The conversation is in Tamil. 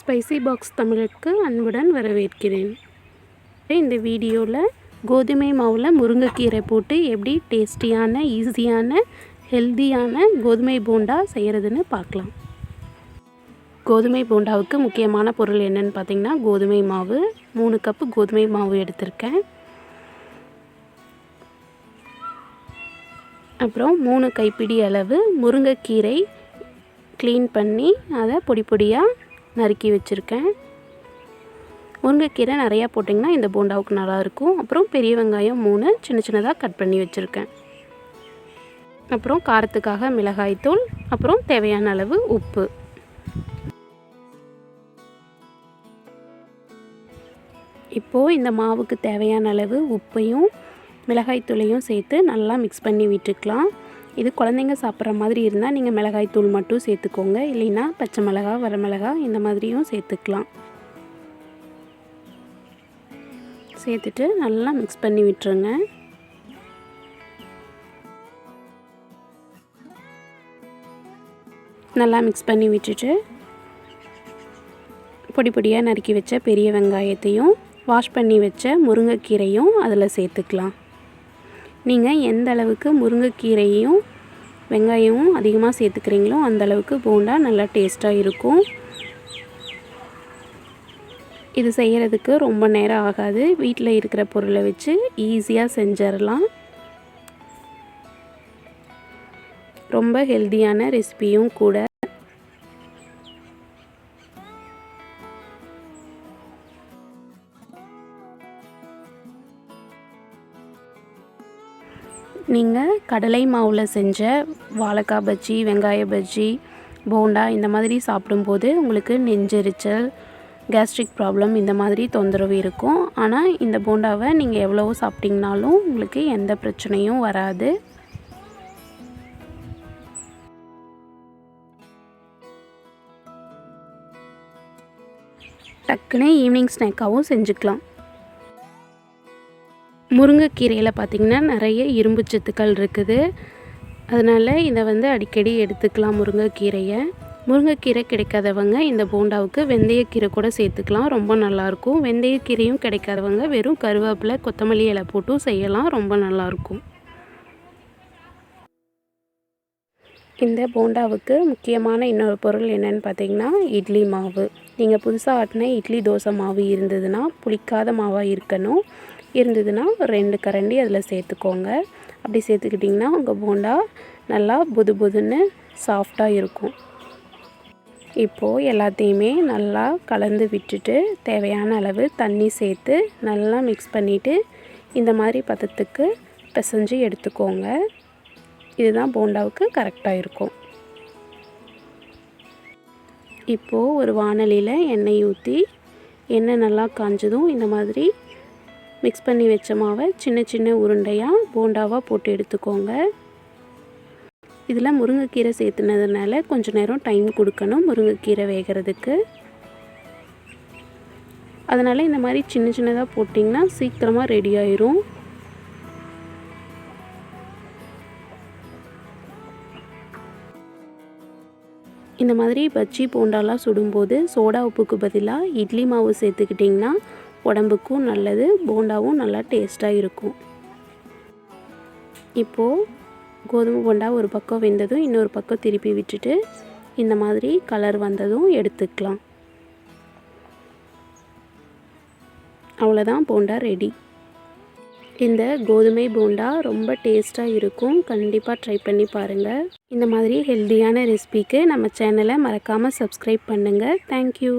ஸ்பைசி பாக்ஸ் தமிழுக்கு அன்புடன் வரவேற்கிறேன். இந்த வீடியோவில் கோதுமை மாவில் முருங்கைக்கீரை போட்டு எப்படி டேஸ்டியான, ஈஸியான, ஹெல்த்தியான கோதுமை போண்டா செய்கிறதுன்னு பார்க்கலாம். கோதுமை போண்டாவுக்கு முக்கியமான பொருள் என்னென்னு பார்த்திங்கன்னா, கோதுமை மாவு 3 கப்பு கோதுமை மாவு எடுத்திருக்கேன். அப்புறம் 3 கைப்பிடி அளவு முருங்கைக்கீரை க்ளீன் பண்ணி அதை பொடி பொடியாக நறுக்கி வச்சுருக்கேன். முருங்கைக்கீரை நிறையா போட்டிங்கன்னா இந்த போண்டாவுக்கு நல்லாயிருக்கும். அப்புறம் பெரிய வெங்காயம் 3 சின்ன சின்னதாக கட் பண்ணி வச்சுருக்கேன். அப்புறம் காரத்துக்காக மிளகாய்த்தூள், அப்புறம் தேவையான அளவு உப்பு. இப்போது இந்த மாவுக்கு தேவையான அளவு உப்பையும் மிளகாய்த்தூளையும் சேர்த்து நல்லா மிக்ஸ் பண்ணி விட்டுக்கலாம். இது குழந்தைங்க சாப்பிட்ற மாதிரி இருந்தால் நீங்கள் மிளகாய்த்தூள் மட்டும் சேர்த்துக்கோங்க. இல்லைன்னா பச்சை மிளகாய், வரமிளகாய் இந்த மாதிரியும் சேர்த்துக்கலாம். சேர்த்துட்டு நல்லா மிக்ஸ் பண்ணி விட்டுருங்க. நல்லா மிக்ஸ் பண்ணி விட்டுட்டு பொடி பொடியாக நறுக்கி வச்ச பெரிய வெங்காயத்தையும் வாஷ் பண்ணி வச்ச முருங்கைக்கீரையும் அதில் சேர்த்துக்கலாம். நீங்கள் எந்த அளவுக்கு முருங்கைக்கீரையும் வெங்காயமும் அதிகமாக சேர்த்துக்கிறீங்களோ அந்த அளவுக்கு போண்டா நல்லா டேஸ்ட்டாக இருக்கும். இது செய்கிறதுக்கு ரொம்ப நேரம் ஆகாது. வீட்டில் இருக்கிற பொருளை வச்சு ஈஸியாக செஞ்சிடலாம். ரொம்ப ஹெல்த்தியான ரெசிபியும் கூட. நீங்கள் கடலை மாவில் செஞ்ச வாழைக்காய் பஜ்ஜி, வெங்காய பஜ்ஜி, போண்டா இந்த மாதிரி சாப்பிடும்போது உங்களுக்கு நெஞ்செரிச்சல், கேஸ்ட்ரிக் ப்ராப்ளம் இந்த மாதிரி தொந்தரவு இருக்கும். ஆனால் இந்த போண்டாவை நீங்கள் எவ்வளவோ சாப்பிட்டிங்கனாலும் உங்களுக்கு எந்த பிரச்சனையும் வராது. டக்குன்னு ஈவினிங் ஸ்நாக்காகவும் செஞ்சுக்கலாம். முருங்கைக்கீரையில் பார்த்திங்கன்னா நிறைய இரும்பு சத்துக்கள் இருக்குது. அதனால் இதை அடிக்கடி எடுத்துக்கலாம் முருங்கைக்கீரையை. முருங்கைக்கீரை கிடைக்காதவங்க இந்த போண்டாவுக்கு வெந்தயக்கீரை கூட சேர்த்துக்கலாம், ரொம்ப நல்லாயிருக்கும். வெந்தயக்கீரையும் கிடைக்காதவங்க வெறும் கருவேப்பிலை, கொத்தமல்லி இலை போட்டும் செய்யலாம், ரொம்ப நல்லாயிருக்கும். இந்த போண்டாவுக்கு முக்கியமான இன்னொரு பொருள் என்னென்னு பார்த்திங்கன்னா, இட்லி மாவு. நீங்கள் புதுசாக ஆட்டின இட்லி, தோசை மாவு இருந்ததுன்னா, புளிக்காத மாவாக இருந்ததுன்னா 2 கரண்டி அதில் சேர்த்துக்கோங்க. அப்படி சேர்த்துக்கிட்டிங்கன்னா உங்கள் போண்டா நல்லா புது புதுன்னு சாஃப்டாக இருக்கும். இப்போது எல்லாத்தையுமே நல்லா கலந்து விட்டுட்டு தேவையான அளவு தண்ணி சேர்த்து நல்லா மிக்ஸ் பண்ணிவிட்டு இந்த மாதிரி பதத்துக்கு பிசைஞ்சு எடுத்துக்கோங்க. இதுதான் போண்டாவுக்கு கரெக்டாக இருக்கும். இப்போது ஒரு வாணலியில் எண்ணெய் ஊற்றி எண்ணெய் நல்லா காஞ்சதும் இந்த மாதிரி மிக்ஸ் பண்ணி வச்ச மாவை சின்ன சின்ன உருண்டையாக போண்டாவாக போட்டு எடுத்துக்கோங்க. இதில் முருங்கைக்கீரை சேர்த்துனதுனால கொஞ்சம் நேரம் டைம் கொடுக்கணும் முருங்கைக்கீரை வேகிறதுக்கு. அதனால் இந்த மாதிரி சின்ன சின்னதாக போட்டிங்கன்னா சீக்கிரமாக ரெடி ஆயிரும். இந்த மாதிரி பஜ்ஜி போண்டாலாம் சுடும்போது சோடா உப்புக்கு பதிலாக இட்லி மாவு சேர்த்துக்கிட்டிங்கன்னா உடம்புக்கும் நல்லது, போண்டாவும் நல்லா டேஸ்ட்டாக இருக்கும். இப்போது கோதுமை போண்டா ஒரு பக்கம் வெந்ததும் இன்னொரு பக்கம் திருப்பி விட்டுட்டு இந்த மாதிரி கலர் வந்ததும் எடுத்துக்கலாம். அவ்வளோதான், போண்டா ரெடி. இந்த கோதுமை போண்டா ரொம்ப டேஸ்ட்டாக இருக்கும். கண்டிப்பாக ட்ரை பண்ணி பாருங்கள். இந்த மாதிரி ஹெல்த்தியான ரெசிபிக்கு நம்ம சேனலை மறக்காமல் சப்ஸ்கிரைப் பண்ணுங்கள். தேங்க்யூ.